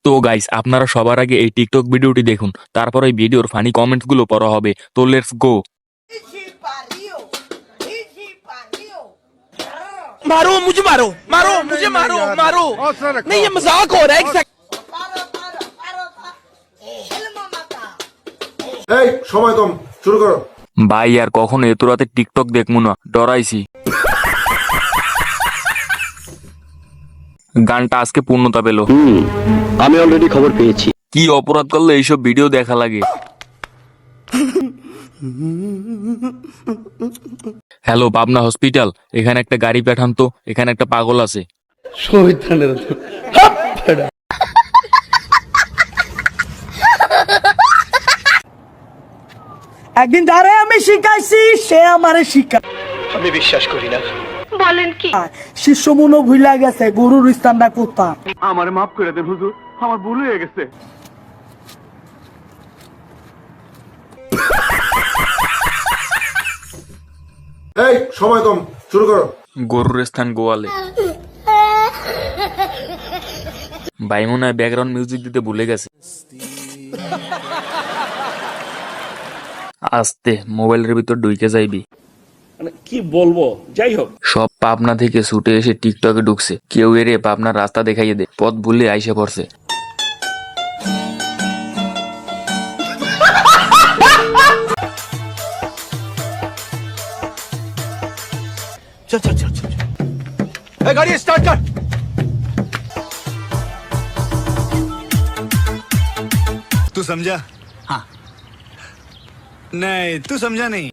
তো গাইস, আপনারা সবার আগে এই টিকটক ভিডিওটি দেখুন, তারপর এই ভিডিওর ফানি কমেন্টস গুলো পড়া হবে। তো লেটস গো। मारो मुझे, मारो मारो मुझे, मारो मारो। नहीं, ये मजाक हो रहा है। एक सेकंड। এই সময় কম, শুরু করো। ভাই আর কখনো এত রাতে টিকটক দেখবো না, ডরাইছি। গানটা আজকে পূর্ণতা পেল। আমি অলরেডি খবর পেয়েছি। কি অপরাধ করলে এইসব ভিডিও দেখা লাগে? হ্যালো পাবনা হসপিটাল, এখানে একটা গাড়ি পাঠান তো, এখানে একটা পাগল আছে। একদিন যারে আমি শিখাইছি সে আমারে শিখা। আমি বিশ্বাস করি না। শিষ্য মনো ভুলা গেছে গুরুর স্থানটা কোথায়। আমার মাফ করে দেন হুজুর, আমার ভুল হয়ে গেছে। এই সময় কম, শুরু করো। গরুর স্থান গোয়ালে। ভাই মনে হয় ব্যাকগ্রাউন্ড মিউজিক দিতে ভুলে গেছে। আস্তে, মোবাইলের ভিতর ঢুকে যাইবি। কি বলবো, যাই হোক। সব পাবনা থেকে ছুটে এসে টিকটকে ঢুকছে। কেউ এরে পাবনার রাস্তা দেখাইয়ে দে, পথ ভুলে আইসে পড়ছে। चल चल चल चल। ए, गाड़ी स्टार्ट कर। तू समझा? हाँ। नहीं, तू समझा नहीं।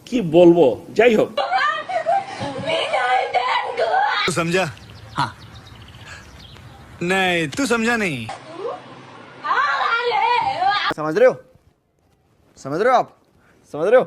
কি বলবো, যাই হোক। तू समझा? हाँ। नहीं, तू समझा नहीं। समझ रहे हो? समझ रहे हो आप? समझ रहे हो?